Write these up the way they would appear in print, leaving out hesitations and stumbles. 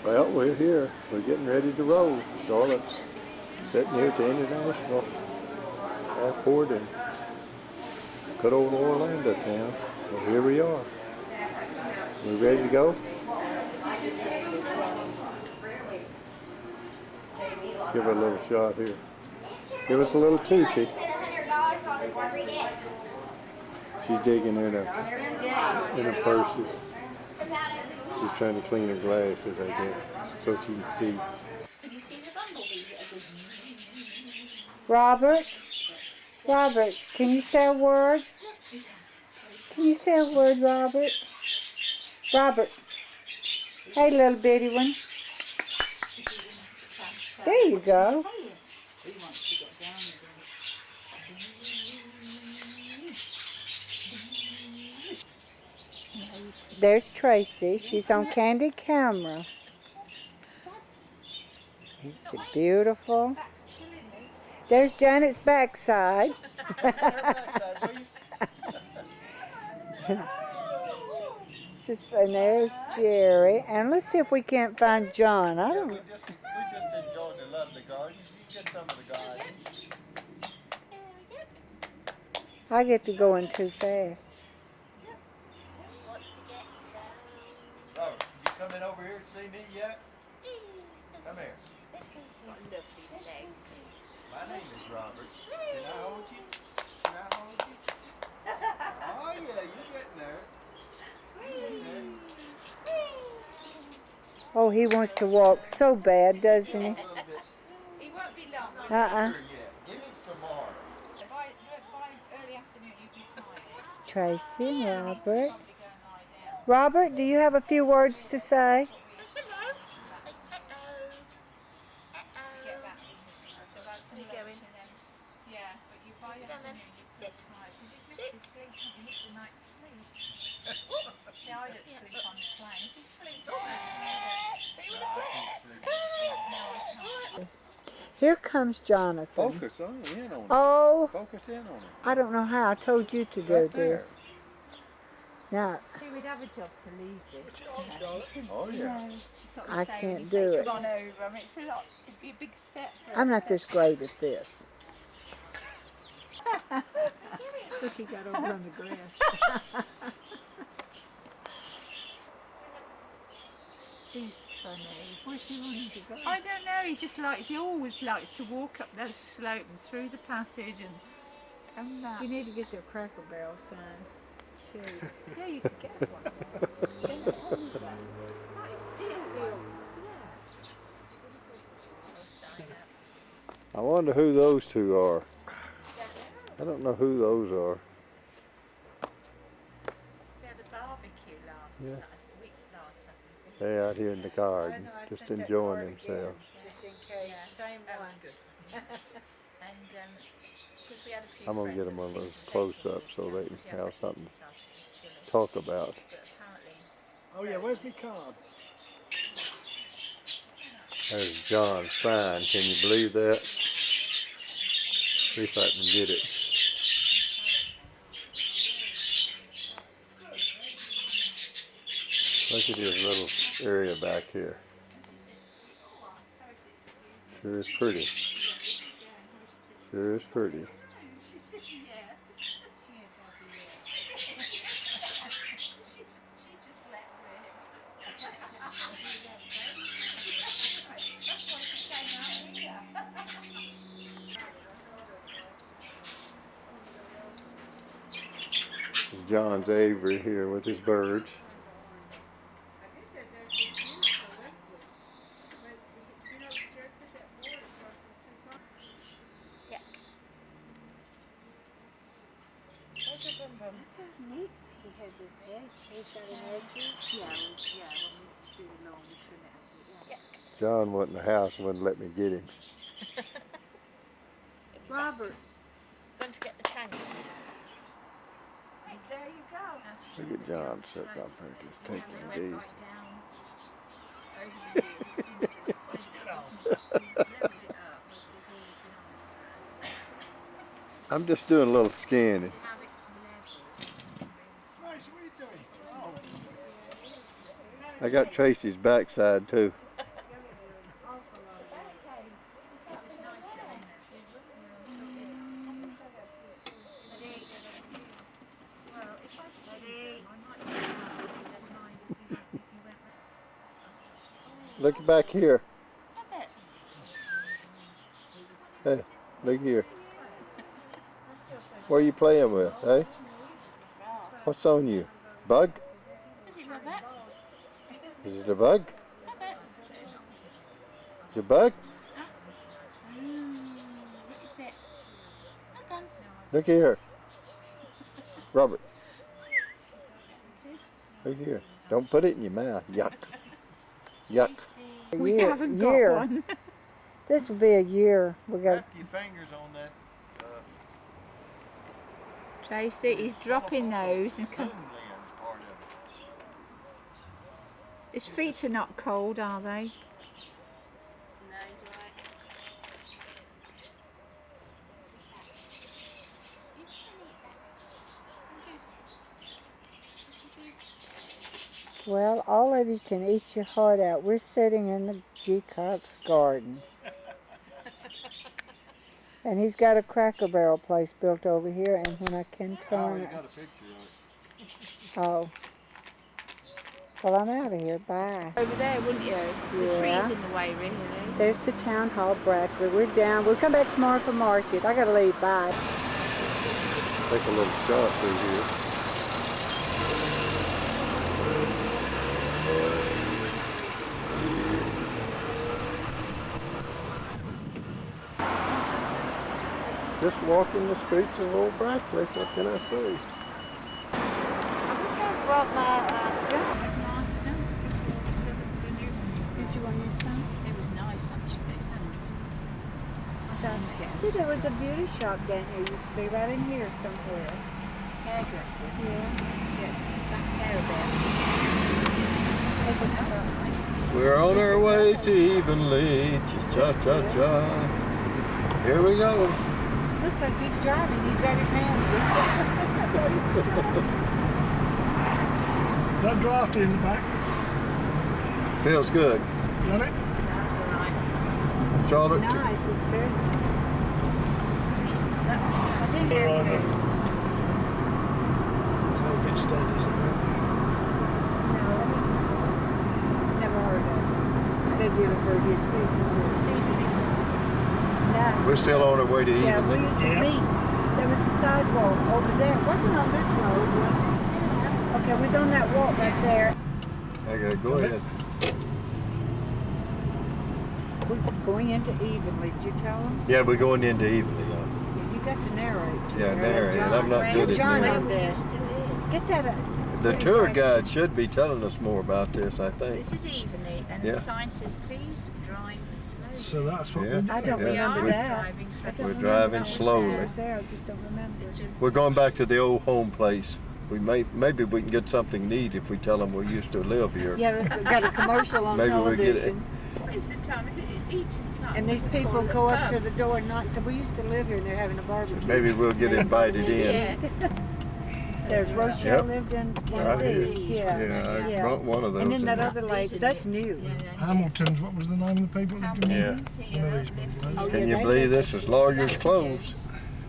Well, we're here. We're getting ready to roll. Charlotte's sitting here at the International Airport in good old Orlando town. Well, here we are. We ready to go? Give her a little shot here. Give us a little toothy. She's digging in her purses. She's trying to clean her glasses, I guess, so she can see. Robert, can you say a word? Can you say a word, Robert? Robert, hey little bitty one. There you go. There's Tracy. She's on candid camera. It's beautiful. There's Janet's backside. And there's Jerry. And let's see if we can't find John. We just enjoyed the lovely gardens. You get some of the gardens. I get to going too fast. Oh, you coming over here to see me yet? Come here. My name is Robert. Can I hold you? Can I hold you? Oh yeah, you're getting there. Oh, he wants to walk so bad, doesn't he? He won't be long. Give it tomorrow. By early afternoon, you'd be tired. Tracy and Robert. Robert, do you have a few words to say? Here comes Jonathan. Focus in on it. Oh, Focus in on it. I don't know how. I told you to do Right this. there. Now, See, we'd have a job to leave this. Oh yeah. I can't do it. Run over. I mean, it's a lot. It'd be a big step. I'm not this great at this. Look, he got over on the grass. He's funny. Where's he wanting to go? I don't know. He always likes to walk up that slope and through the passage and that. You need to get their Cracker Barrel sign, too. Yeah, you could get one. I wonder who those two are. I don't know who those are. We had a barbecue last week. They out here in the garden, just enjoying themselves. Just in case. Same That one. was good. And because we had a few I'm gonna get them a little close up so they can have something to talk about. Oh yeah, where's my cards? There's John's sign. Can you believe that? See if I can get it. Look at his little area back here. Sure is pretty. Sure is pretty. John's Avery here with his birds. Neat. He has his head. He's got an edgy. Yeah. John went in the house and wouldn't let me get him. Robert, Going to get the tank. there you go. Look at John sitting up there just taking it easy. I'm just doing a little scanning. I got Tracy's backside too. Look back here. I bet. Hey, look here. What are you playing with, eh? What's on you? Bug? Is it Robert? Is it a bug? Robert? Is it a bug? What is it? Look on. Look here. Robert. Look here. Don't put it in your mouth. Yuck. Yuck. We haven't got one. This will be a year. We got. Wrap your fingers on that Tracy, he's dropping those and zoom lens part of it. his feet are not cold, are they? Well, all of you can eat your heart out. We're sitting in the G. Cox garden. And he's got a Cracker Barrel place built over here, and when I can turn it. Got a picture of it. Oh. Well, I'm out of here. Bye. Over there, wouldn't you? The Yeah. tree's in the way, really. There's the town hall, Brackley. We're down. We'll come back tomorrow for market. I gotta leave. Bye. Take a little shot through here. Just walking the streets of Old Brackley. What can I say? I wish I'd brought my master before so that the new Did you want your son? It was nice, actually. Thanks. See, there was a beauty shop down here. Used to be right in here somewhere. Hairdressers. Yeah. Yes, back there a bit. It's That was nice. We're on our way to Evenly. Cha-cha-cha. Here we go. Looks like he's driving. He's got his hands That drafty in the back. Feels good. Done it? That's all right. Charlotte. nice. It's very nice. That's, I didn't All right, have then. Take it steady, isn't it? No, never heard of it. They've really heard his people. it's evening. No. We're still on our way to Yeah, we Evenly. used to Yeah. meet. There was a sidewalk over there. It wasn't on this road, was it? Okay, it was on that walk right there. Okay, go ahead. We're going into Evenly. Did you tell them? Yeah, we're going into Evenly. Yeah, you got to narrate. Yeah, narrate. John. I'm not good at John narrating. over there. Used to live. Get that. The tour guide should be telling us more about this, I think. This is evening, and Yeah. the sign says, please drive slowly. So that's what Yeah. we're doing. I don't Yeah. remember We are that. driving I slowly. don't We're remember driving that was slowly. there. I was there. I just don't remember. We're going back to the old home place. Maybe we can get something neat if we tell them we used to live here. Yeah, we got a commercial on Maybe we'll get it. television. What is the time? Is it eating time? And these people go up to the door and knock and say, we used to live here and they're having a barbecue. Maybe we'll get invited in. Yeah. There's Rochelle Yep. lived in one Right of here. these. Yeah. Yeah, I Yeah. brought one of those. And then in that there. other lady, that's new. Hamilton's, what was the name of the people that lived in Yeah. Hamilton's here, One of these lived bungalows. here. Oh, Can yeah, you they believe did. this is Lawyer's Close?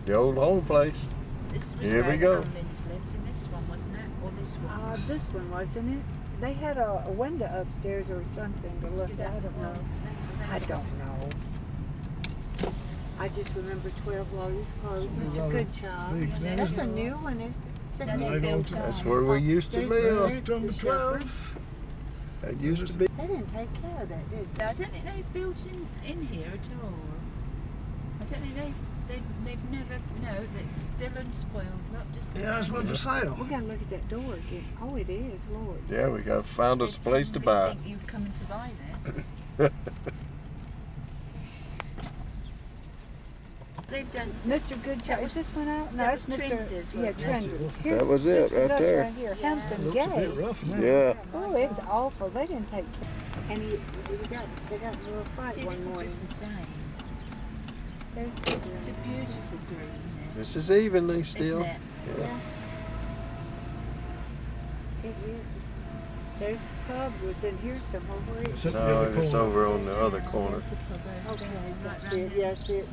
The old home place. This was Here where we the go. Hamlins lived, and this one, wasn't it? Or this one? This one, wasn't it? They had a window upstairs or something to look out. I don't know. I don't know. I just remember 12 Lawyers Close. Mr. Goodchild. Big That's days. a new one, isn't it? No, Is they it? built That's where we used to There's- live. there's Number the shepherd. 12. That used to be. They didn't take care of that, did they? I don't think they built in here at all. I don't think they've never, no, they're still unspoiled. Not just Yeah, there's one for sale. We gotta look at that door again. Oh, it is, Lord. Yeah, we got found us a place to They buy. think you've come in to buy this. They've done. Mr. Goodchild, is this one out? No, That it's was Mr. Trender's, Yeah, wasn't it? Trender's. That Here's- was it, this right us there. Right here, Yeah. Hampton Looks a bit Gay. rough now. Yeah. Oh, it's awful. They didn't take care. And they got a little fight See, one this is morning. just the same. There's the It's a beautiful green. This is Evenly still. Isn't it? Yeah. It is. There's the pub was in here somewhere. Where is It's it? at the No, other it's corner. over on the other corner. Okay, Right that's it. round Yeah, I see it.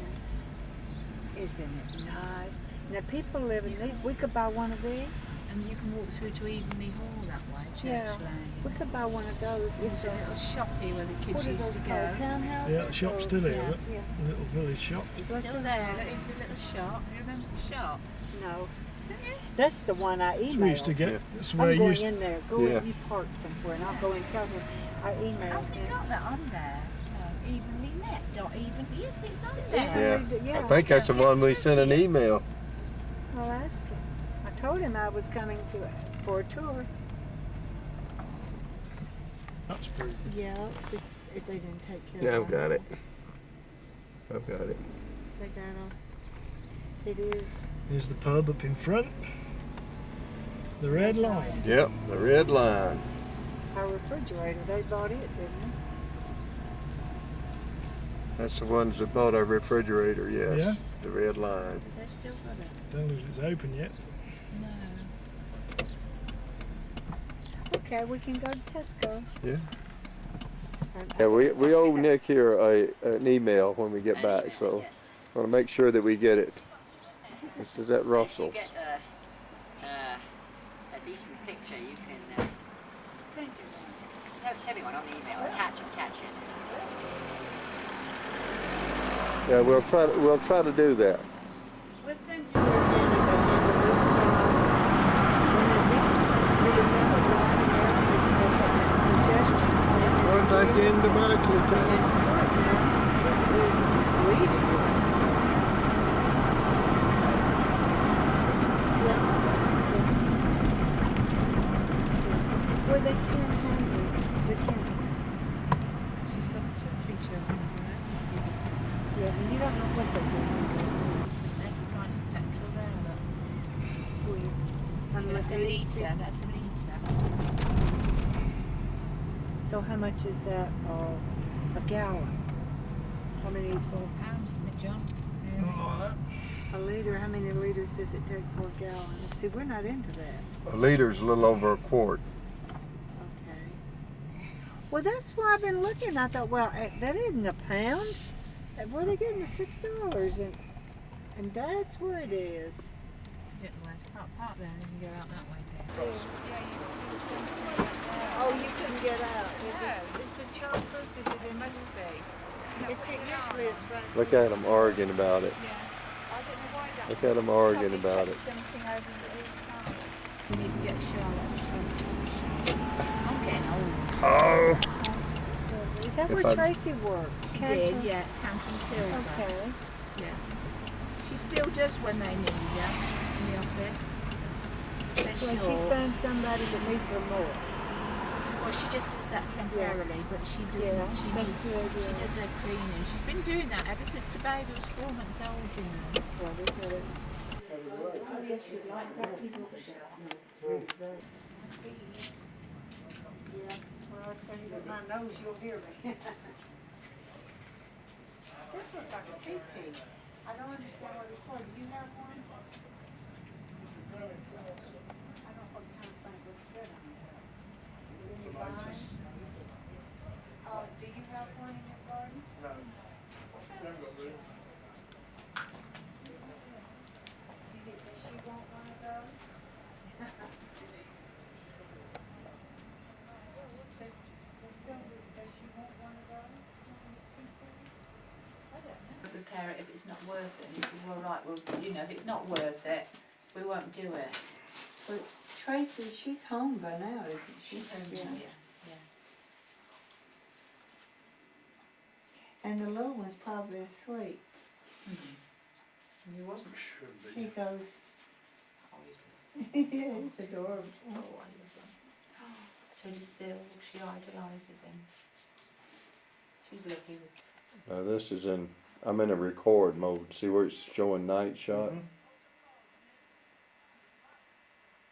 Isn't it nice? Now people live in these. We could buy one of these. And you can walk through to Evenly Hall that way, Church Yeah. We Lane. could buy one of those. There's a little shop here where the what kids are used those to called? go. Townhouses? Yeah, the shop's still here, yeah. look. Yeah. A little village shop. It's What's still in there. that? Look, it's the little shop. You remember the shop? No. Don't you? That's the one I That's where we used to emailed. get. That's where I'm you going used in there. Go Yeah. in. You park somewhere, and I'll go and tell him I emailed Has we him. got that on there? No, evenly net. Yes, it's on there. Yeah. I think that's the one we sent an email. I'll ask him. I told him I was coming for a tour. That's pretty good. Yeah, if they didn't take care Yeah, of I've got it. house. I've got it. They got it is. Here's the pub up in front. The Red Line. Yep, the red line. Our refrigerator, they bought it, didn't That's the ones that bought our refrigerator, yes. Yeah. The red line. They've still got it. Don't know if it's open yet. No. they? Okay, we can go to Tesco. Yeah. Yeah, we owe Nick here an email when we get An back, email, so yes. I want to make sure that we get it. This is at If you Russell's. get a decent picture, you can no, just everyone on the email. Attach it. Yeah, we'll try to do that. We'll send you Going back into Berkeley town. Well, they can't handle. They can't. She's got the 2 or 3 children on her own. You see this one? Yeah, and you don't know what they're doing. There's the price of petrol there, look. Weird. That's a it's- litre, that's a litre. So how much is that? A gallon? How many for £4, isn't it, John? Something like that. a liter? How many liters does it take for a gallon? See, we're not into that. A liter's a little over a quart. Okay. Well, that's why I've been looking. I thought, well, that isn't a pound. Where are they getting the $6? And that's where it is. Get the way to park there and you can go out that way there. Oh, you couldn't get out. No. Is it childproof? Is it in? Must be. It's usually it's right. Look at them arguing about it. Yeah. I don't know why that. Look at them arguing Probably about take it. something over this side. We need to get Charlotte. I'm getting old. Oh. So, is that If where I- Tracy worked? She Canton? did, yeah, Canton Silver. Okay. Yeah. She still does when they need her in the office. They're Well, short. she's found somebody that needs her more. Well, she just does that temporarily, but she doesn't. Yeah, She that's needs, good, She yeah. does her cleaning. She's been doing that ever since the baby was 4 months old, you know. Well, they got it. I guess you'd like that. Yeah, well, I say with my nose, you'll hear me. This looks like a teepee. I don't understand what it's for. Do you have one? I don't know what kind of thing looks good on it. In your garden? Do you have one in your garden? No. Does she want one of those? Does she want one of those? Repair it if it's not worth it. And he said, well, right, well, you know, if it's not worth it, we won't do it. But Tracy, she's home by now, isn't she? She's home Yeah. now, yeah. And the little one's probably asleep. And you wasn't He goes, always yeah, it's adorable. oh, wonderful. So does Syl, she idolises him. She's lucky with Now this is I'm in a record mode. See where it's showing night shot? Mhm.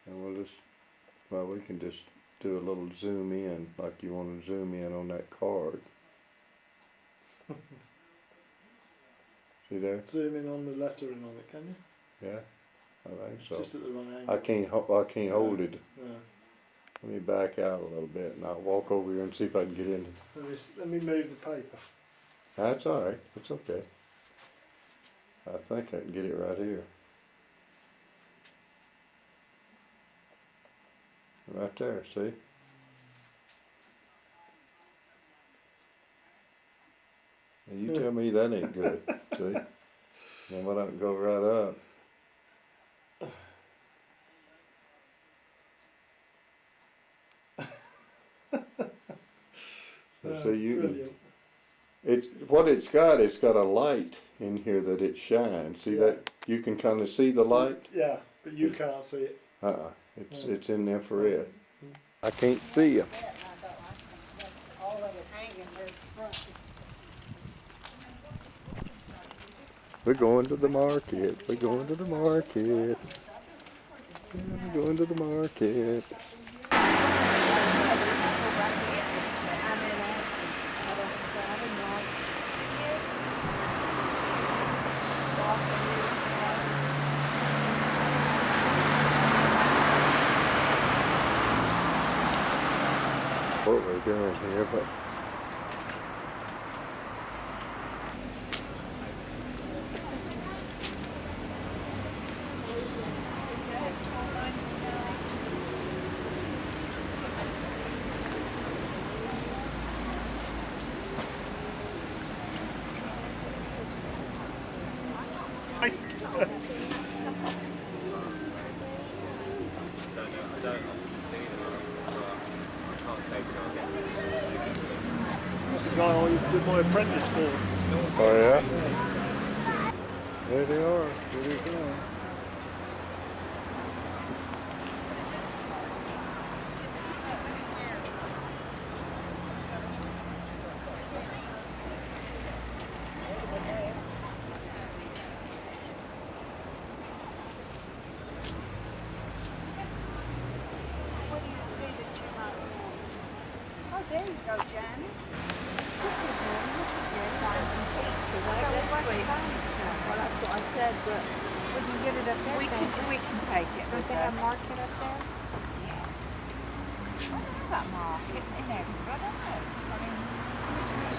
And we can just do a little zoom in, like you want to zoom in on that card. See there? Zoom in on the lettering on it, can you? Yeah, I think so. Just at the wrong angle. I can't hold it. Yeah. Let me back out a little bit and I'll walk over here and see if I can get in. Let me move the paper. That's all right. It's okay. I think I can get it right here. Right there, see? Now you tell me that ain't good, see? Then why don't it go right up? So you can, Brilliant. it's what it's got a light in here that it shines. See Yeah. that? You can kind of see the light? Yeah, but you can't see it. It's in the infrared. I can't see you. All of it hanging there front. We're going to the market. We're going to the market. We're going to the market. What we're doing here, but That's the guy I did my apprentice for. oh yeah, there they are. There they go. What do you see that you're not on? Oh, there you go, Janet. Well, that's what I said, but we can get it up there. We can take it Don't with they have us. market up there? Yeah. I don't know about market in Edinburgh, I don't know. I mean,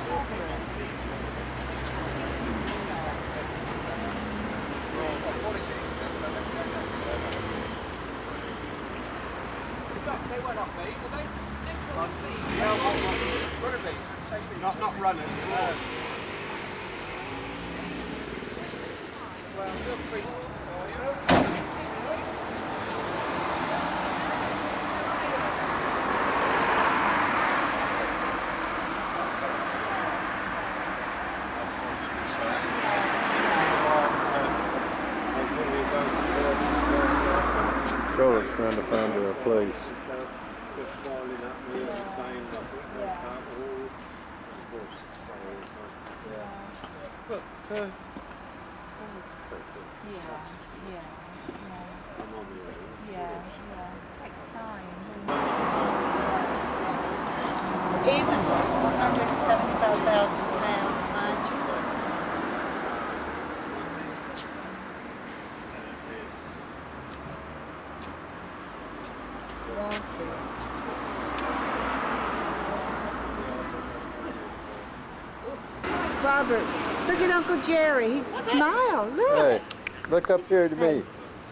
strawberries. They went up me, did they? Not runners. Charlotte's trying to find her a place. Just smiling at me and saying nothing. But I'm on the way. Takes time. Even £175,000, mind you. Robert, look at Uncle Jerry. He's smile. Look. Hey, look up here to me.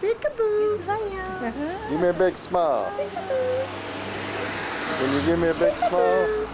Peekaboo. Give me a big smile. Can you give me a big smile?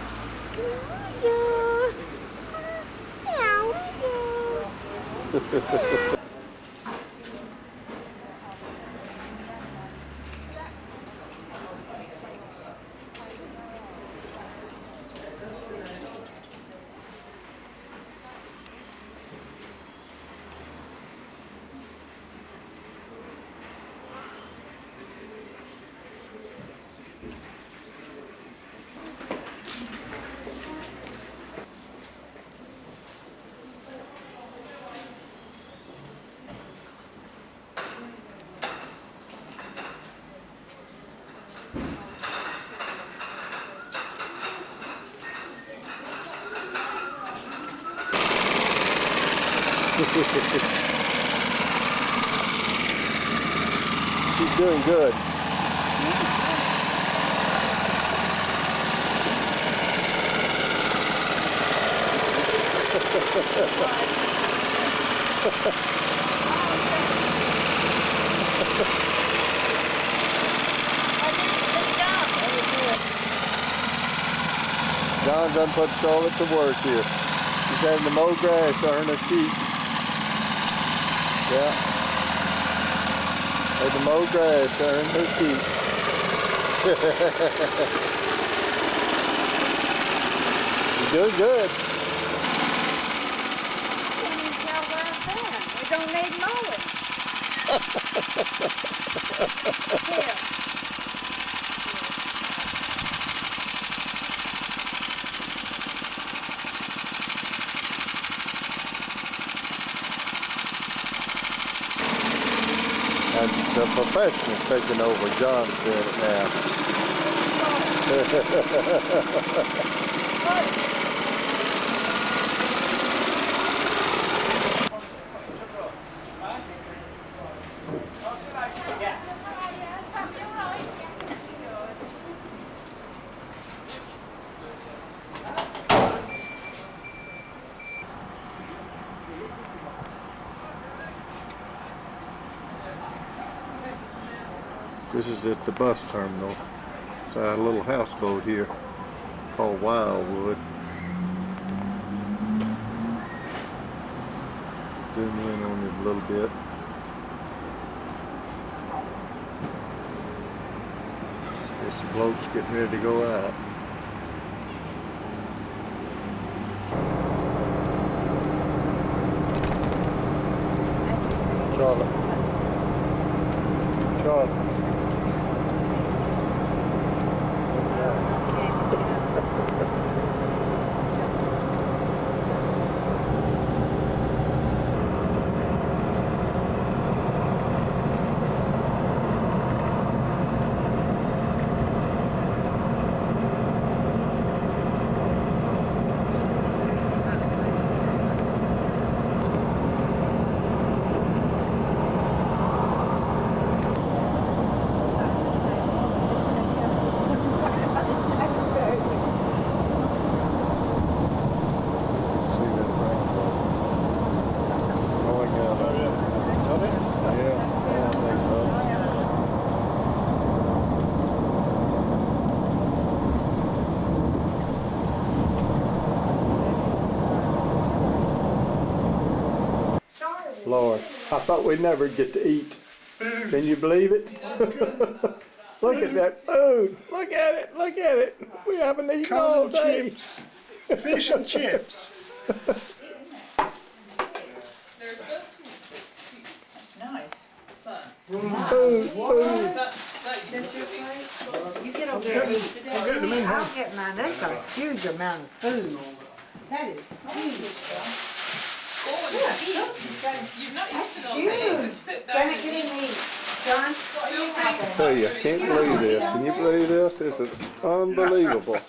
She's doing good. John done put Charlotte to work here. She's having to mow grass to earn her keep. Yeah. Had to mow grass to earn her keep. You're doing good. I can't even tell where I've been. It don't need mowing. Here. And the professional's taking over. John's doing it now. This is at the bus terminal. It's a little houseboat here called Wildwood. Zoom in on it a little bit. This boat's getting ready to go out. Charlotte. Charlotte. Lord, I thought we'd never get to eat. Can you believe it? Look at that food. Look at it. Look at it. We haven't eaten all Cold day. chips. Fish and chips. Nice. Food, food. You get over there and eat. I'll get them in here. I'll get mine. That's a huge amount of food. That is huge. You've not eaten all Huge. day. Just sit down Janet, and get eat. in these. John, what are you having? Tell you, I can't believe this. Can you believe this? This is unbelievable. 1,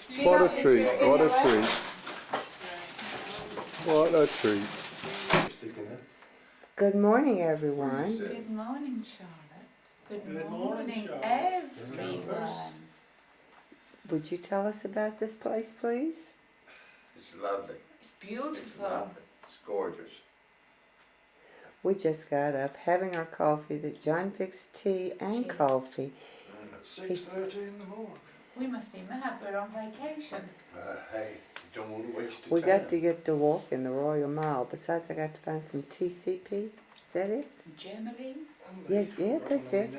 2, 3. What a treat. What a treat. What a treat. Good morning, everyone. Good morning, Charlotte. Good morning, morning, Charlotte. everyone. Would you tell us about this place, please? It's lovely. It's It's beautiful. lovely. It's gorgeous. We just got up having our coffee. That John fixed tea and Cheers. coffee. At 6:30 in the morning. We must be mad. We're on vacation. Hey, you don't want to waste the We time. got to get to walk in the Royal Mile. Besides, I got to find some TCP. Is that it? Germany. Yeah, yeah, that's it.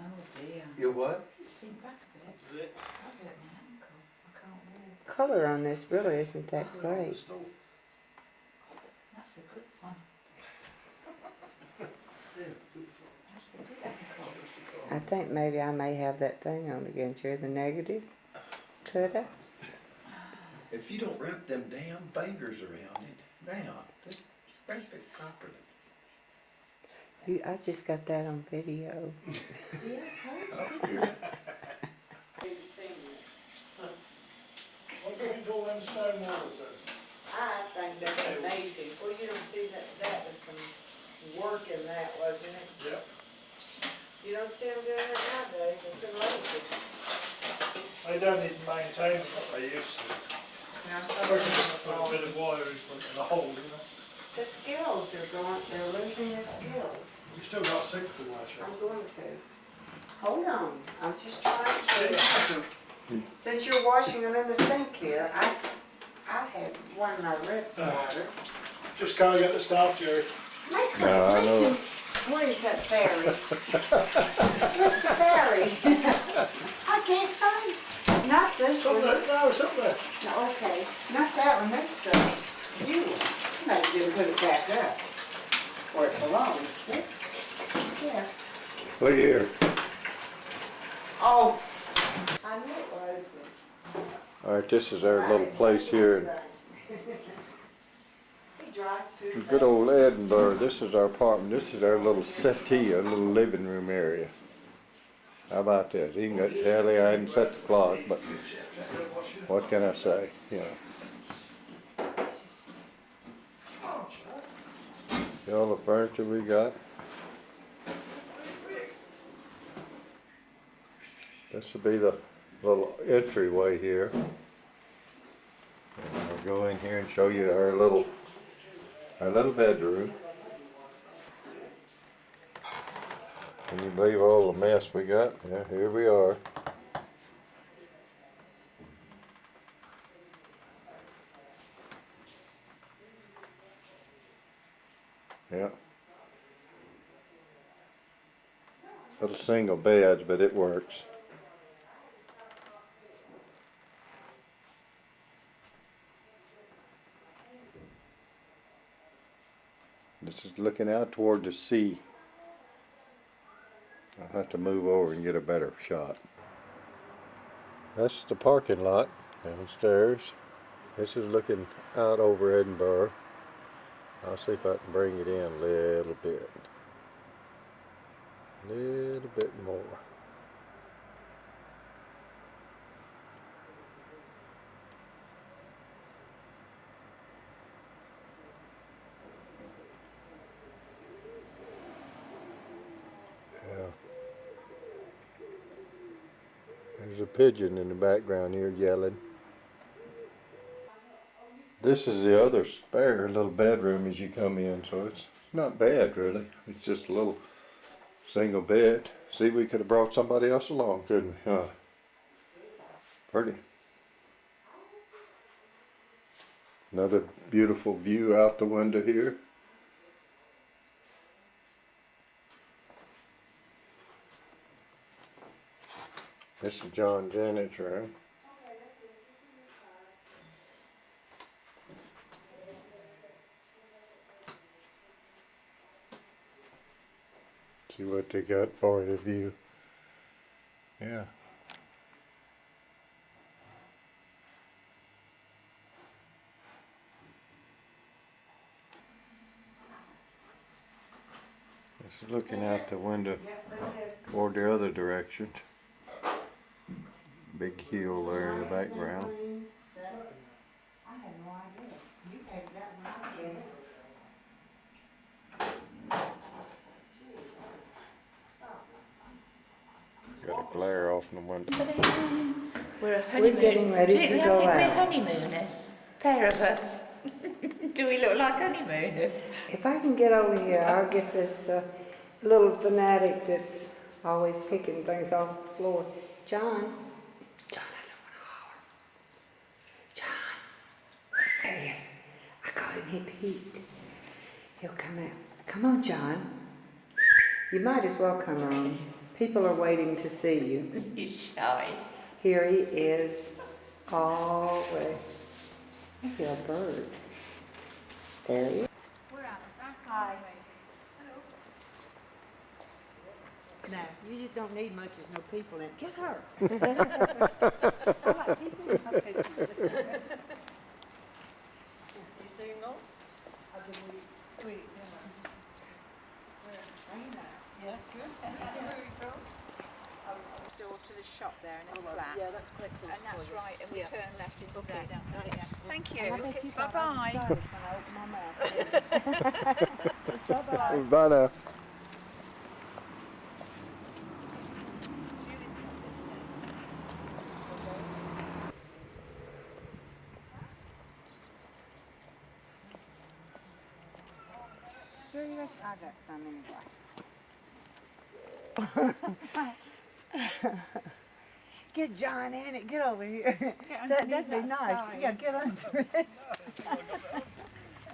Oh dear. You what? Sink back a bit. Zip. I've hurt my ankle. I can't walk. Color on this really isn't that great. That's a good one. That's a good ankle. I think maybe I may have that thing on again, Jerry, the negative. Could I? If you don't wrap them damn fingers around it, now, just wrap it properly. I just got that on video. Yeah, I told you. Oh, here. What do you call them stone walls then? I think that's amazing. Well, you don't see that was some work in that, wasn't it? Yep. You don't see them doing it nowadays. It's been lazy. They don't even maintain them what they used to. Put a bit of wire in front of the hole, you know. The skills are going, they're losing their skills. You still got 6 to wash I'm up. going to. Hold on. I'm just trying to. Since you're washing them in the sink here, I had one in our rinse water. Just can't get the staff, Jerry. No, I know it. Where is that Barry? Mr. Barry. I can't find. Not this It's up one. there. No, it's up there. No, okay. Not that one. That's the new one. I didn't put it back up where it belongs. See? Yeah. Look here. Oh. I knew it was. All right, this is our little place here He drives too in good old Edinburgh. This is our apartment. This is our little settee, our little living room area. How about this? Even got telly. I hadn't set the clock, but what can I say? You know. See all the furniture we got. This will be the little entryway here. And I'll go in here and show you our little bedroom. Can you believe all the mess we got? Yeah, here we are. Yeah. Little single beds, but it works. This is looking out toward the sea. I'll have to move over and get a better shot. That's the parking lot downstairs. This is looking out over Edinburgh. I'll see if I can bring it in a little bit. A little bit more. There's a pigeon in the background here yelling. This is the other spare little bedroom as you come in, so it's not bad really. It's just a little single bed. See, we could have brought somebody else along, couldn't we? Huh? Pretty. Another beautiful view out the window here. This is John Janet's room. See what they got for the view. Yeah. This is looking out the window toward the other direction. Big hill there in the background. I had no idea. You had that one out there. Got a glare off in the window. We're getting ready to go We're out. honeymooners. Pair of us. Do we look like honeymooners? If I can get over here, I'll get this little fanatic that's always picking things off the floor. John. John, I don't want to holler. John. There he is. I caught him. He peeked. He'll come out. Come on, John. You might as well come on. People are waiting to see you. He's shy. Here he is. All the way. Maybe a bird. There he is. We're out the back. Hi. No, you just don't need much. There's no people in it. Get her. I like people in my pictures. You staying long? Yeah, good. Door to the shop there and it's flat. Yeah, that's quite close. And that's right, and we turn left into there, don't we? Right. Yeah. Thank you. Bye-bye. Bye-bye. Bye now. I got some anyway. Get John in it. Get over here. That'd be underneath that nice. side. Yeah, get under it.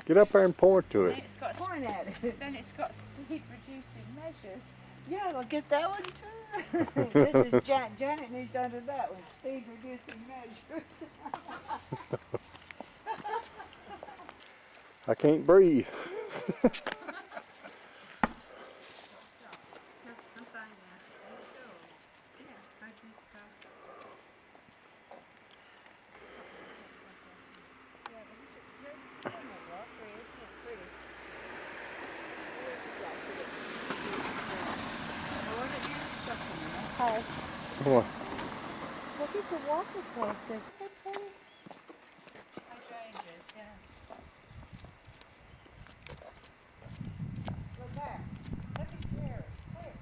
Get up there and point to Then it. it's got, Point at it. then it's got speed reducing measures. Yeah, we'll get that one too. This is Janet needs under that one. Speed reducing measures. I can't breathe. Hi. Come on. Look at the water closet. Hydrangeas, yeah. Look back. Let me share it. Quick.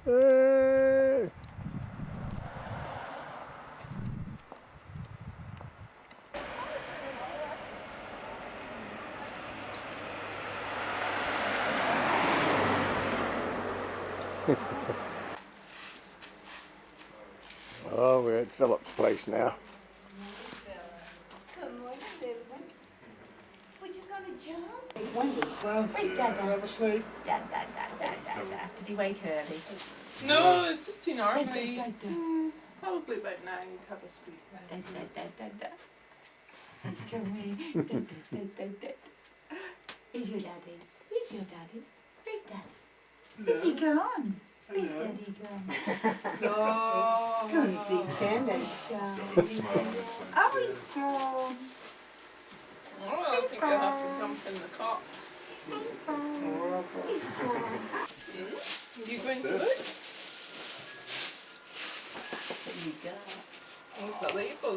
Hey. Oh, we're at Philip's place now. Good morning, little one. Was you gonna jump? Well, where's Dad? Have a sleep. Dad. Did he wake early? No, it's just too gnarly. Dad. Probably about 9 to have a sleep. Dad. Come here. Dad. Where's your daddy? Where's Daddy? Where's he gone? Where's Daddy gone? No. Come see tennis. Oh, he's gone. Oh, I think I'll have to jump in the cot. He's gone. You going to look? What you got? Oh, it's a label.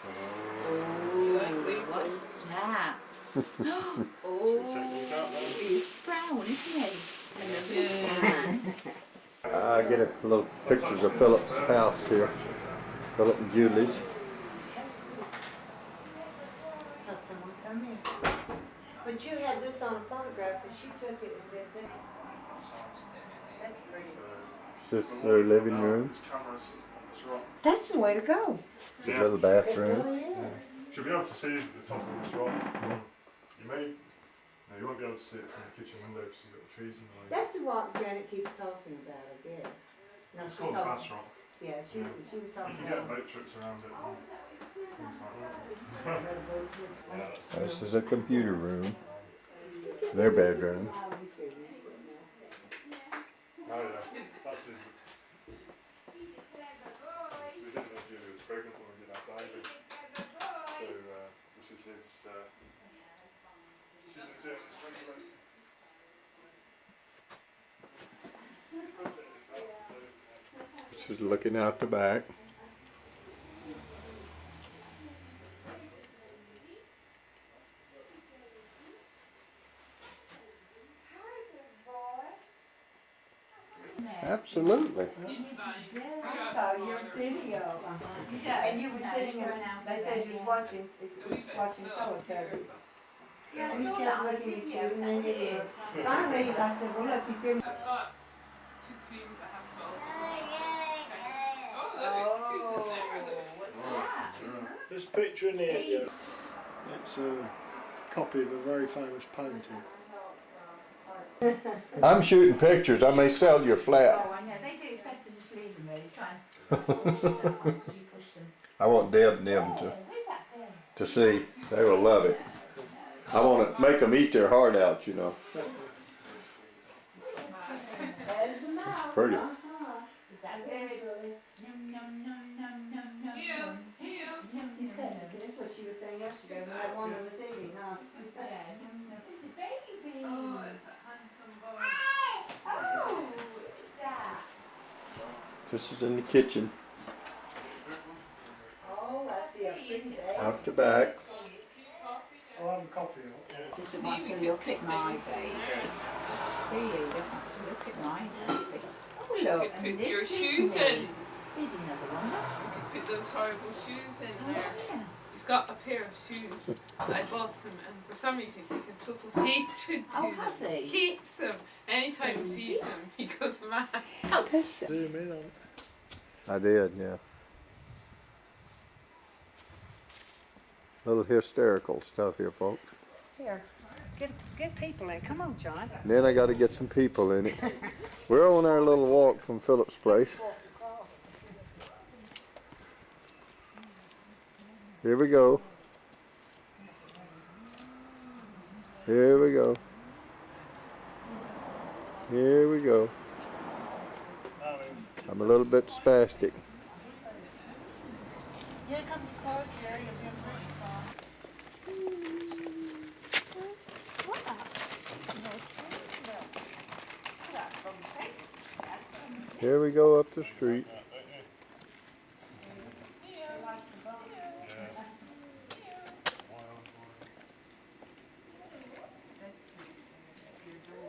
Oh, like labels. what's that? Oh, he's brown, isn't he? I get a little pictures of Philip's house here. Philip and Julie's. Let someone come in. But you had this on a photograph and she took it and did that. That's pretty. This is their living room. That's the way to go. It's a little bathroom. It really is. You'll be able to see the top of this rock. You may, no, you won't be able to see it from the kitchen window because you've got the trees in the way. That's the rock Janet keeps talking about, I guess. No, It's she's called the talking- bass rock. Yeah, she was You talking can get about. boat trips around it and things like that. This is a computer room. Their bedroom. Oh yeah, that's his. We didn't know Julie was pregnant when we did our diving. So this is his. This is the journey. She's looking out the back. Absolutely. I saw your video. And you were sitting there, they said you was watching Teletubbies. And he kept looking at you and then you finally I said, well look, he's getting. I've got 2 creams I have to Oh, look, who's in there? What's that? This picture in here, Joe, it's a copy of a very famous painting. I'm shooting pictures. I may sell you a flat. Oh, I know, they do, it's best to just leave them there, he's trying to push them. I want Deb and them Oh, where's that pen? to see. They will love it. I want to make them eat their heart out, you know. There's the mouse. Pretty. Is that very good? That's what she was saying yesterday when that woman was eating, huh? Baby! Oh, it's a handsome boy. Oh, what's that? This is in the kitchen. Oh, I see a big day. Out the back. I'll have a copy of it. Just want to look at my baby. Here you don't want to look at my baby. Oh, You look, could and put this your is shoes me. in. Here's another one. You could put those horrible shoes in there. Oh, He's got a pair of shoes that I bought him, and for some reason he's taken total hatred to Oh, them. has he? Hates them. Anytime he sees them, he goes mad. Zoom in on it. I did, yeah. Little hysterical stuff here, folks. Here, get people in. Come on, John. And then I got to get some people in it. We're on our little walk from Philip's place. Here we go. Here we go. Here we go. I'm a little bit spastic. Here comes the car, Jerry. Here we go up the street.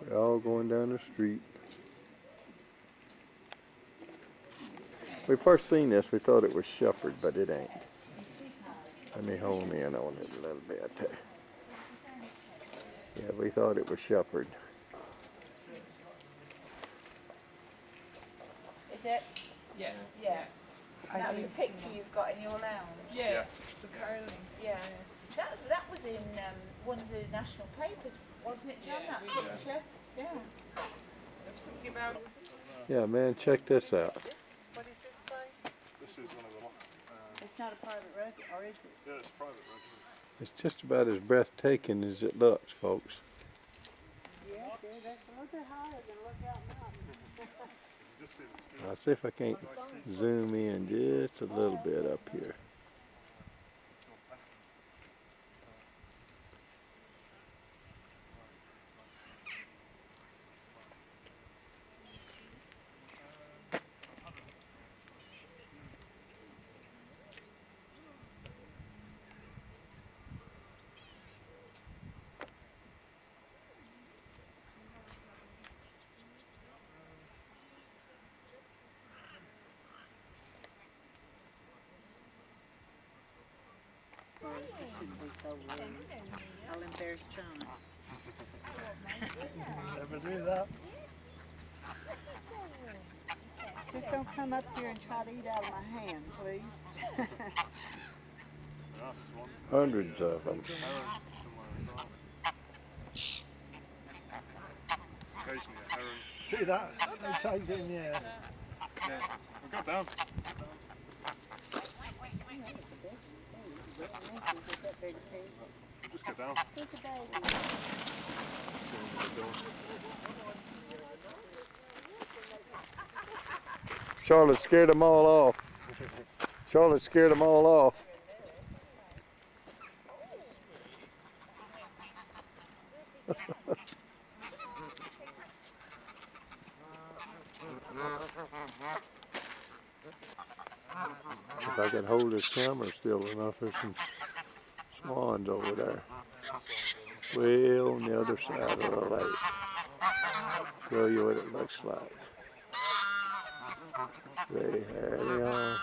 We're all going down the street. We first seen this, we thought it was Shepherd, but it ain't. Let me hone in on it a little bit. Yeah, we thought it was Shepherd. Is it? Yeah. Yeah. That's the picture you've got in your lounge. Yeah. The curling. Yeah. That was in one of the national papers, wasn't it, John? That picture. Yeah. There was something about. Yeah, man, check this out. What is this place? This is one of the. It's not a private residence, or is it? Yeah, it's a private residence. It's just about as breathtaking as it looks, folks. Yeah, that's a little bit higher than Lookout Mountain. Just see the steel. I'll see if I can't zoom in just a little bit up here. This shouldn't be so rude. I'll embarrass John. Never do that. Just don't come up here and try to eat out of my hand, please. Hundreds of them. Occasionally a heron. See that? They're taking, yeah. Yeah, we'll go down. Just go down. Charlotte scared them all off. Charlotte scared them all off. If I could hold this camera still enough, there's some swans over there. Way on the other side of the lake. Show you what it looks like. See, there they are.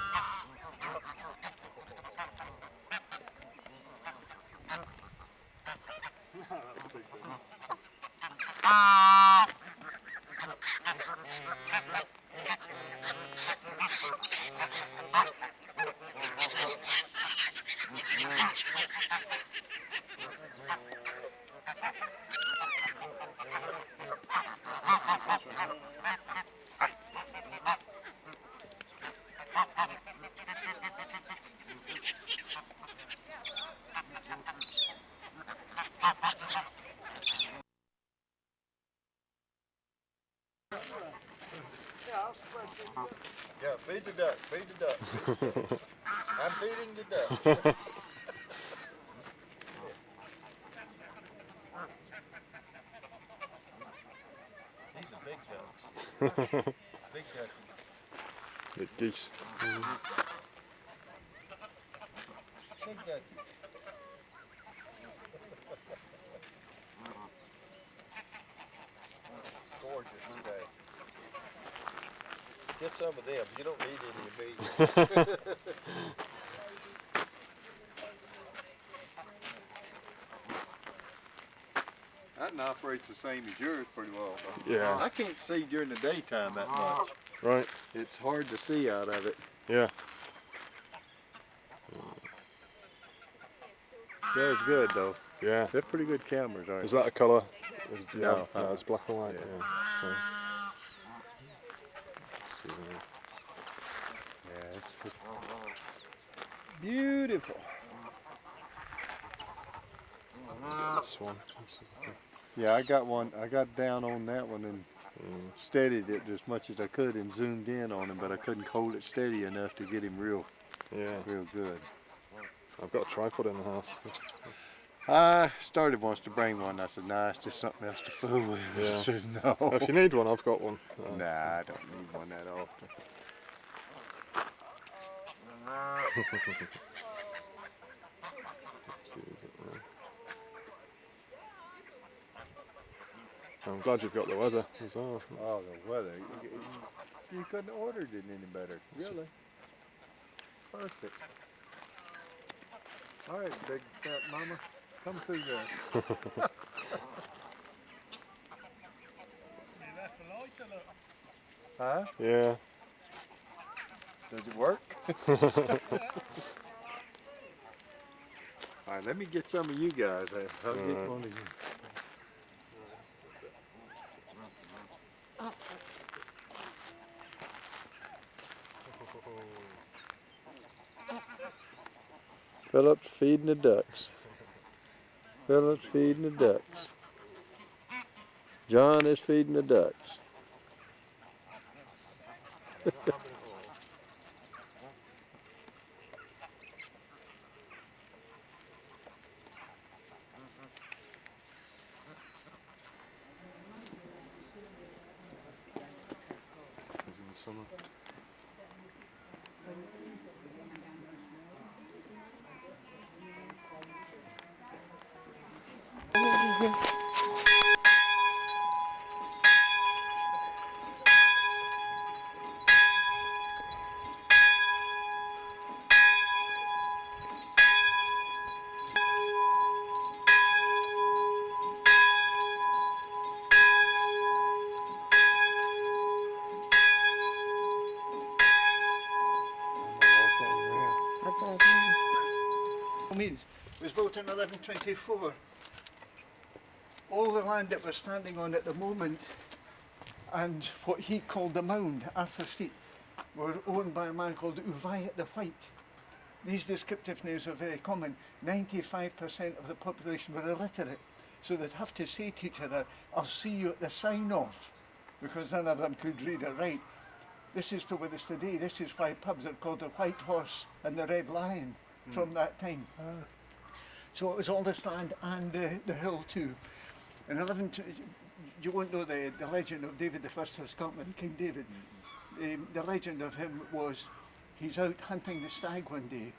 Yeah, feed the duck, feed the duck. I'm feeding the duck. These are big ducks. Big duckies. Big geese. Big duckies. It's gorgeous today. Get some of them. You don't need any of me. lighting operates the same as yours pretty well. Though. Yeah. I can't see during the daytime that much. Right. It's hard to see out of it. Yeah. That's good though. Yeah. They're pretty good cameras, aren't Is they? that a colour? No. No, it's black and white. Yeah. Yeah. So, let's see there. Yeah, it's just beautiful. This one. Yeah, I got one. I got down on that one and steadied it as much as I could and zoomed in on him, but I couldn't hold it steady enough to get him real good. I've got a tripod in the house. I started once to bring one. I said, nah, it's just something else to fool with. Yeah. I says, no. If you need one, I've got one. Nah, I don't need one that often. I'm glad you've got the weather as well. Oh, the weather. You couldn't have ordered it any better. Really. Perfect. All right, big fat mama. Come through there. Huh? Yeah. Does it work? All right, let me get some of you guys. I'll get one of you. Philip's feeding the ducks. Philip's feeding the ducks. John is feeding the ducks. Summer. Means was built in 1124. All the land that we're standing on at the moment and what he called the mound, Arthur's Seat, were owned by a man called Uvayat the White. These descriptive names are very common. 95% of the population were illiterate, so they'd have to say to each other, I'll see you at the sign-off, because none of them could read or write. This is still with us today. This is why pubs are called the White Horse and the Red Lion from that time. So it was all this land and the hill too. In you won't know the legend of David I of Scotland, King David. The legend of him was he's out hunting the stag one day.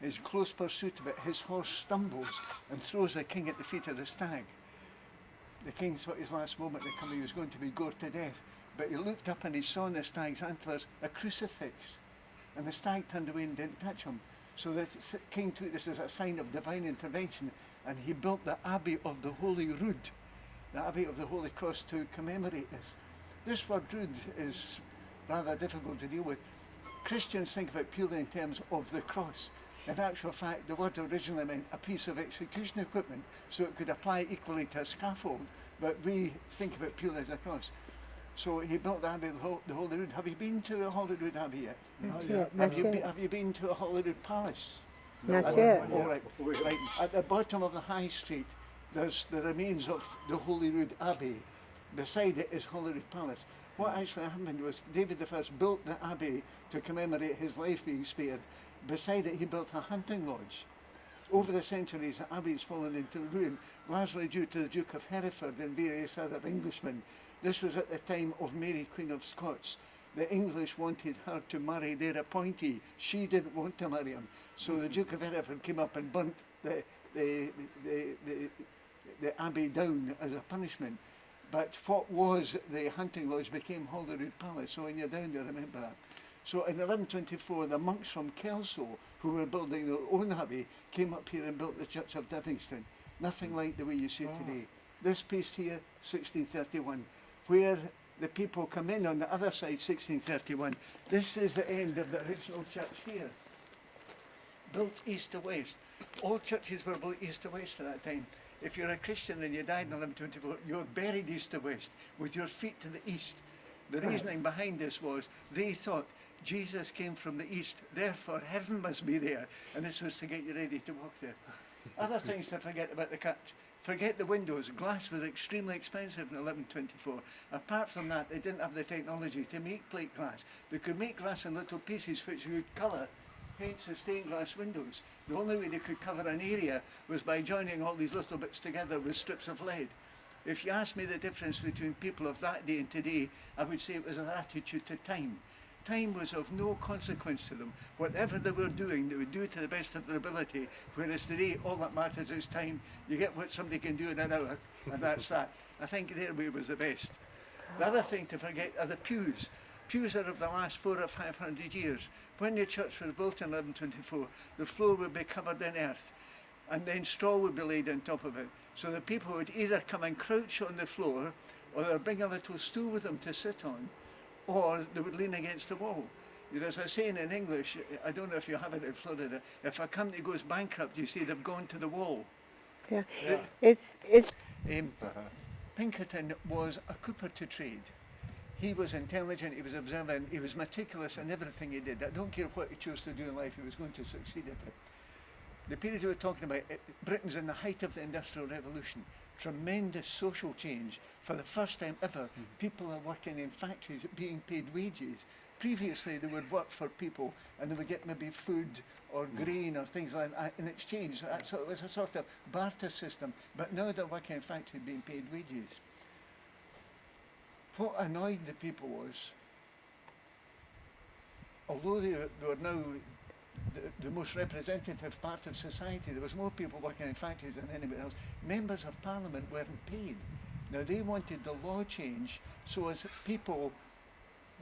His close pursuit of it, his horse stumbles and throws the king at the feet of the stag. The king thought his last moment had come, he was going to be gored to death. But he looked up and he saw in the stag's antlers a crucifix. And the stag turned away and didn't touch him. So the king took this as a sign of divine intervention, and he built the Abbey of the Holy Rood, the Abbey of the Holy Cross, to commemorate this. This word rood is rather difficult to deal with. Christians think of it purely in terms of the cross. In actual fact, the word originally meant a piece of execution equipment, so it could apply equally to a scaffold, but we think of it purely as a cross. So he built the Abbey of the Holy Rood. Have you been to a Holyrood Abbey yet? Not yet. Have you been to a Holyrood Palace? Not yet. All right. Right. At the bottom of the High Street, there's the remains of the Holyrood Abbey. Beside it is Holyrood Palace. What actually happened was David I built the Abbey to commemorate his life being spared. Beside it, he built a hunting lodge. Over the centuries, the Abbey has fallen into ruin, largely due to the Duke of Hereford and various other Englishmen. This was at the time of Mary, Queen of Scots. The English wanted her to marry their appointee. She didn't want to marry him. So the Duke of Hereford came up and burnt the Abbey down as a punishment. But what was the hunting lodge became Holyrood Palace. So when you're down there, remember that. So in 1124, the monks from Kelso, who were building their own abbey, came up here and built the Church of Divingston. Nothing like the way you see it today. This piece here, 1631. Where the people come in on the other side, 1631. This is the end of the original church here. Built east to west. All churches were built east to west at that time. If you're a Christian and you died in 1124, you're buried east to west with your feet to the east. The reasoning behind this was they thought Jesus came from the east, therefore heaven must be there, and this was to get you ready to walk there. Other things to forget about the church. Forget the windows. Glass was extremely expensive in 1124. Apart from that, they didn't have the technology to make plate glass. They could make glass in little pieces which you could colour, hence the stained glass windows. The only way they could cover an area was by joining all these little bits together with strips of lead. If you ask me the difference between people of that day and today, I would say it was an attitude to time. Time was of no consequence to them. Whatever they were doing, they would do to the best of their ability, whereas today all that matters is time. You get what somebody can do in an hour, and that's that. I think their way was the best. The other thing to forget are the pews. Pews are of the last 400 or 500 years. When the church was built in 1124, the floor would be covered in earth, and then straw would be laid on top of it. So the people would either come and crouch on the floor, or they'd bring a little stool with them to sit on, or they would lean against the wall. There's a saying in English, I don't know if you have it in Florida, if a company goes bankrupt, you say they've gone to the wall. Yeah. Yeah. It's Pinkerton was a cooper to trade. He was intelligent, he was observant, he was meticulous in everything he did. I don't care what he chose to do in life, he was going to succeed at it. The period we were talking about, Britain's in the height of the Industrial Revolution. Tremendous social change. For the first time ever, people are working in factories being paid wages. Previously, they would work for people and they would get maybe food or grain or things like that in exchange. So it was a sort of barter system. But now they're working in factories being paid wages. What annoyed the people was, although they were now the most representative part of society, there was more people working in factories than anybody else. Members of Parliament weren't paid. Now they wanted the law change so as people,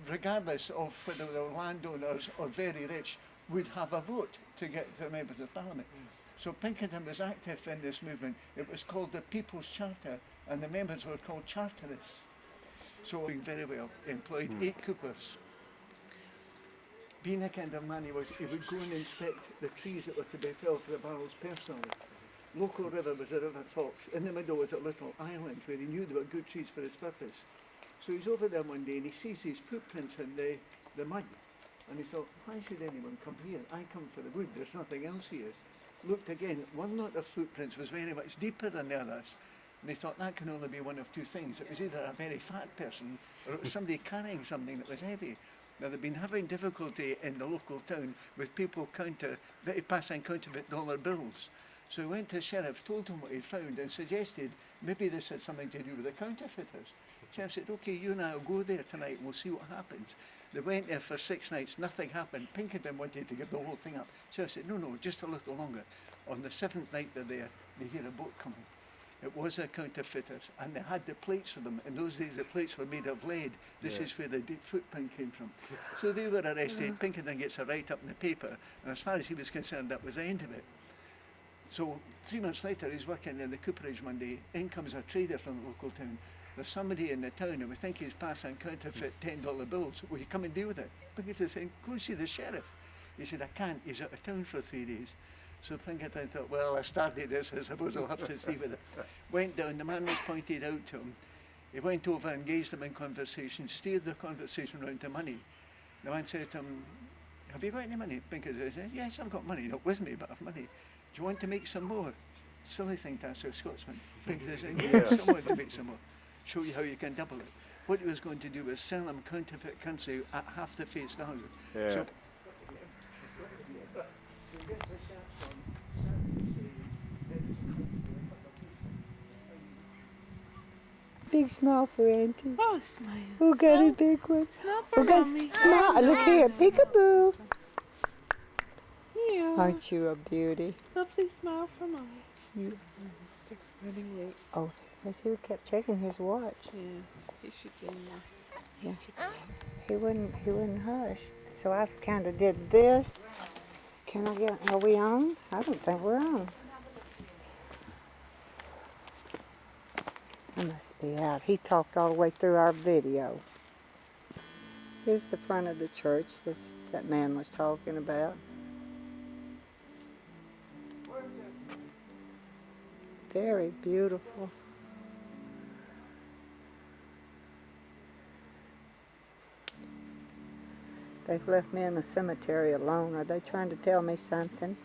regardless of whether they were landowners or very rich, would have a vote to get the members of Parliament. So Pinkerton was active in this movement. It was called the People's Charter, and the members were called charterists. So doing very well, employed 8 coopers. Being a kind of man he was, he would go and inspect the trees that were to be felled for the barrels personally. Local river was the River Fox. In the middle was a little island where he knew there were good trees for his purpose. So he's over there one day and he sees these footprints in the mud. And he thought, why should anyone come here? I come for the wood, there's nothing else here. Looked again, one lot of footprints was very much deeper than the others. And he thought that can only be one of two things. It was either a very fat person or it was somebody carrying something that was heavy. Now they've been having difficulty in the local town with people passing counterfeit dollar bills. So he went to the sheriff, told him what he found and suggested maybe this had something to do with the counterfeiters. The sheriff said, okay, you and I will go there tonight and we'll see what happens. They went there for 6 nights, nothing happened. Pinkerton wanted to give the whole thing up. The sheriff said, no, just a little longer. On the 7th night they're there, they hear a boat coming. It was a counterfeiters, and they had the plates for them. In those days, the plates were made of lead. This is where the footprint came from. So they were arrested. Pinkerton gets a write-up in the paper, and as far as he was concerned, that was the end of it. So 3 months later, he's working in the cooperage one day. In comes a trader from the local town. There's somebody in the town who we think he's passing counterfeit $10 bills. Will you come and deal with it? Pinkerton said, go and see the sheriff. He said, I can't. He's out of town for 3 days. So Pinkerton thought, well, I started this, I suppose I'll have to see with it. Went down, the man was pointed out to him. He went over, engaged him in conversation, steered the conversation round to money. The man said to him, have you got any money? Pinkerton said, yes, I've got money, not with me, but I've money. Do you want to make some more? Silly thing to ask a Scotsman. Pinkerton said, yes, I want to make some more. Show you how you can double it. What he was going to do was sell him counterfeit currency at half the face value. Yeah. So, big smile for Auntie. Oh, smile. Who got a big one? Smile for Who got Mommy. smile? Look here, peekaboo. Yeah. Aren't you a beauty? Lovely smile for Mommy. You- Start running late. Oh, yes, he kept checking his watch. Yeah. He should get in there. Yeah. He wouldn't hush. So I kind of did this. Can I get? Are we on? I don't think we're on. He must be out. He talked all the way through our video. Here's the front of the church that man was talking about. Very beautiful. They've left me in the cemetery alone. Are they trying to tell me something?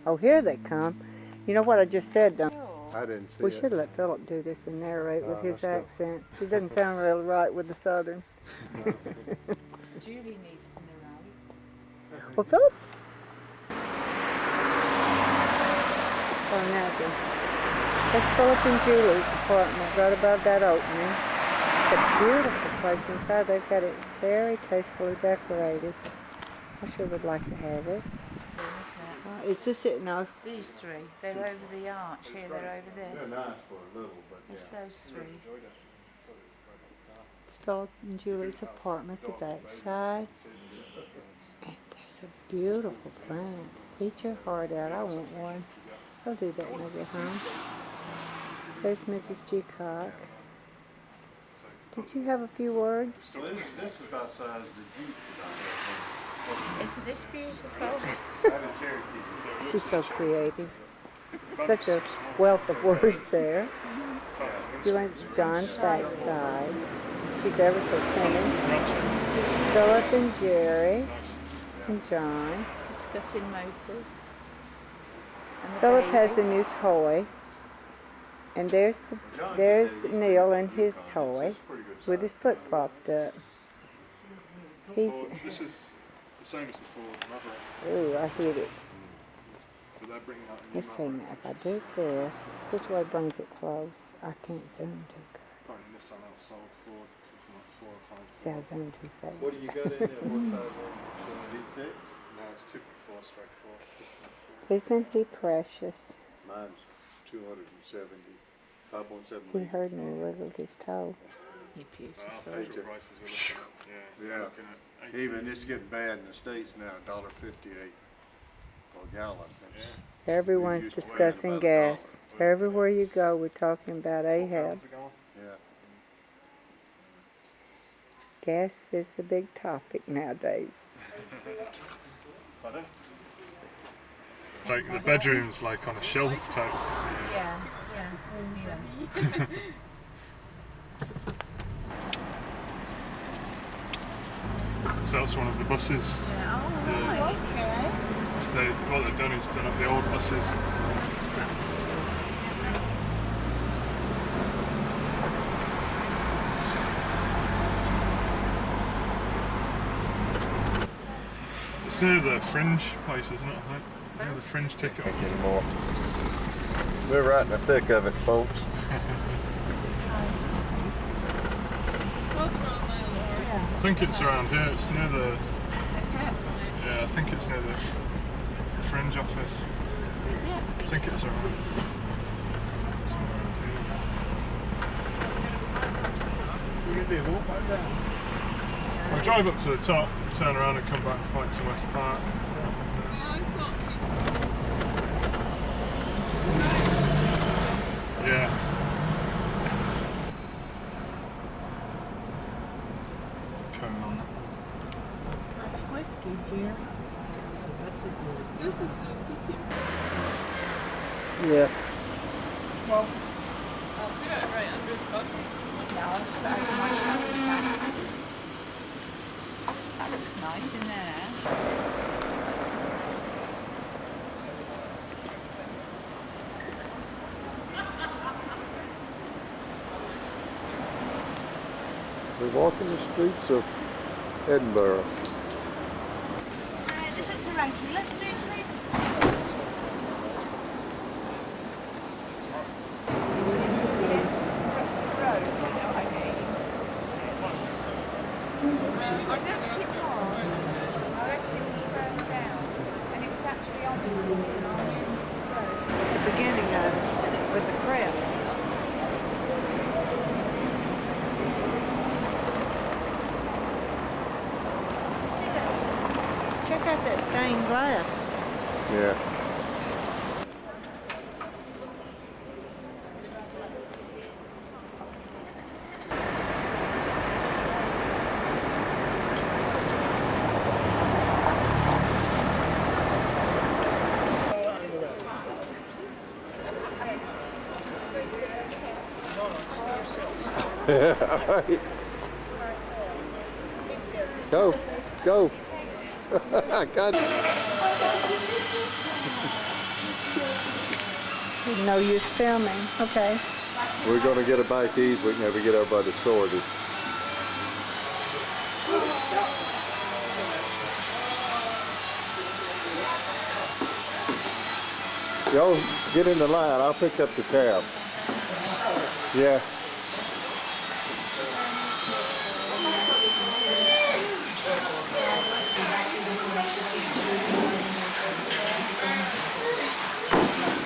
Oh, here they come. You know what I just said, don't I didn't see we it. should let Philip do this and narrate with his let's go. accent. He doesn't sound really right with the southern. Julie needs to narrate. Well, Philip. Oh, nothing. That's Philip and Julie's apartment right above that opening. It's a beautiful place inside. They've got it very tastefully decorated. I sure would like to have it. It's just sitting out. These three, they're over the arch here, they're over They're this. nice for a little, but It's yeah. those three. It's Philip and Julie's apartment, the back side. And there's a beautiful plant. Eat your heart out. I want one. I'll do that when I get home. There's Mrs. G. Cock. Did you have a few words? Well, this is about the size of the Jeep that I have. Isn't this beautiful? Out of Cherokee. She's so creative. Such a wealth of words there. You went to John's backside. She's ever so timid. Philip and Jerry and John. Discussing motors. And the Philip baby. has a new toy. And there's Neil and his toy with his foot propped up. He's, This is the same as the Ford Maverick, ooh, I hit it. but they're bringing out a new Let's see Maverick. now, if I do this, which way brings it close? I can't zoom too good. Apparently Nissan outsold Ford, something like 4 or 5. See, I zoomed too fast. What do you got in there? What size is it? No, it's 2.4 straight 4. Isn't he precious? Mine's 270. 5.7. He heard me wiggled his toe. You're beautiful. Petrol prices we're looking at, Yeah. looking at 18. Even it's getting bad in the States now, $1.58 a gallon. That's- Everyone's used to weighing discussing about gas. $1. Everywhere you go, we're talking about £4 Ahab's. a gallon. Yeah. Gas is a big topic nowadays. Pardon? Like the bedroom's like on a shelf type. Yeah, yeah. So that's one of the buses. Oh, okay. So what they've done is done up the old buses. So it's near the Fringe place, isn't it? I think. Near the Fringe ticket. Anymore. We're right in the thick of it, folks. I think it's around here. It's near the. Is it? Yeah, I think it's near the Fringe office. Is it? I think it's around. Somewhere around here. We'll drive up to the top, turn around and come back, find somewhere to park. Yeah. Cone on it. Scotch whiskey, Jerry. This is the city. Yeah. Well, I'll put it right under the bug. That looks nice in there. We're walking the streets of Edinburgh. Just up to Ranky. Let's do it, please. The beginning of it with the crest. Check out that stained glass. Yeah. Yeah, right. Go, go. I got it. Didn't know you was filming. Okay. We're gonna get a bite to eat. We can never get everybody sorted. Y'all get in the line. I'll pick up the tab. Yeah.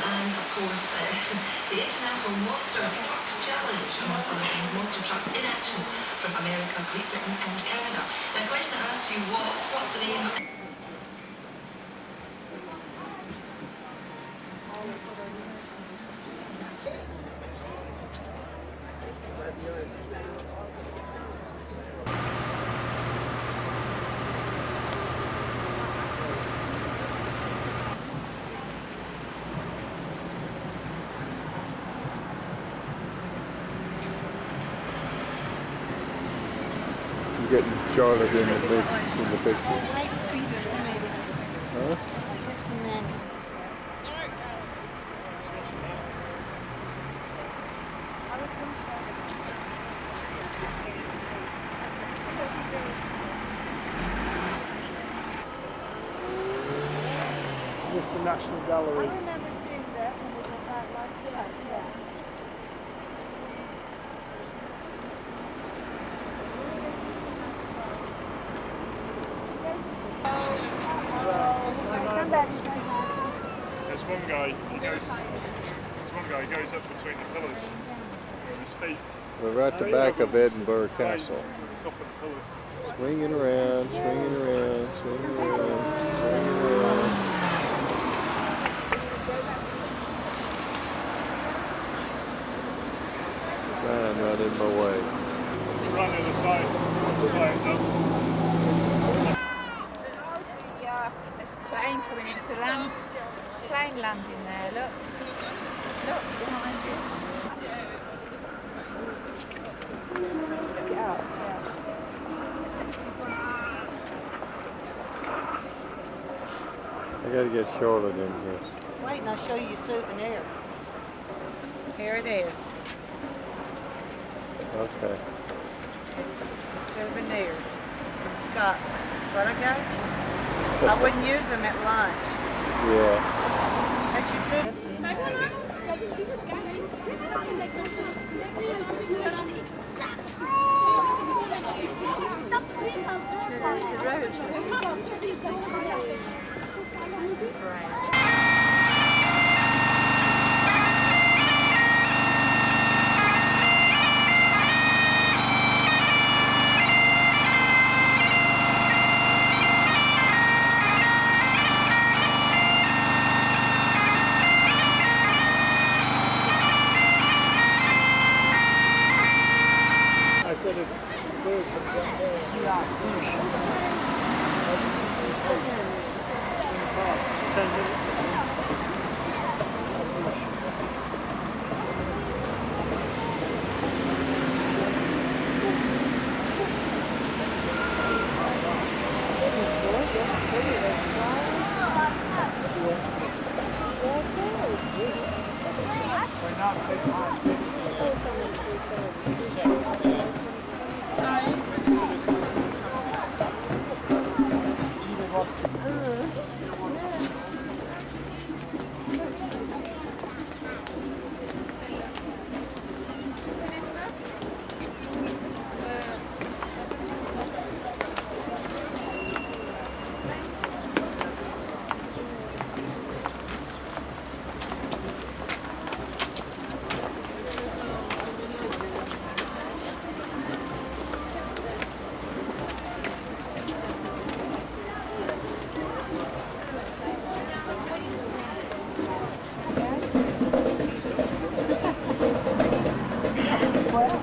And of course, the International Monster Truck Challenge, amongst other things, monster trucks in action from America, Great Britain and Canada. Now the question I asked you was, what's the name? I'm getting Charlotte in the picture. Huh? Just a minute. This is the National Gallery. I remember seeing that when we went back last year. Yeah. There's one guy, he goes up between the pillars with his feet. We're right at the back of Edinburgh Castle. Top of the pillars. Swinging around, swinging around, swinging around, swinging around. Sign right in my way. Right on the side, flames up. There's a plane coming into land. Plane landing there, look. Look behind you. Look it up, yeah. I gotta get Charlotte in here. Wait, and I'll show you a souvenir. Here it is. Okay. It's the souvenirs from Scotland. That's what I got you. I wouldn't use them at lunch. Yeah. That's your souvenir. I said if the bird comes up there, in the park, 10 minutes.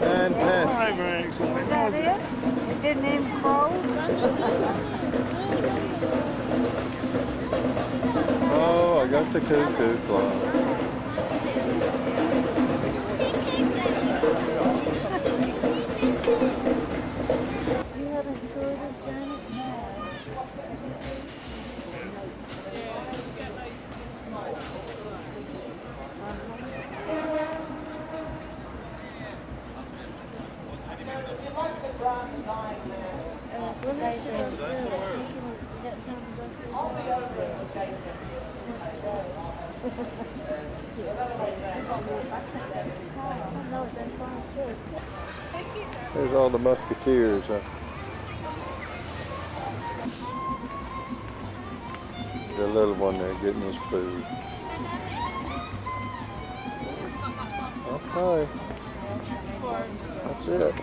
Fantastic. Very exciting. Is that it? It didn't even close? Oh, I got the cuckoo clock. There's all the musketeers. The little one there getting his food. Okay. That's it.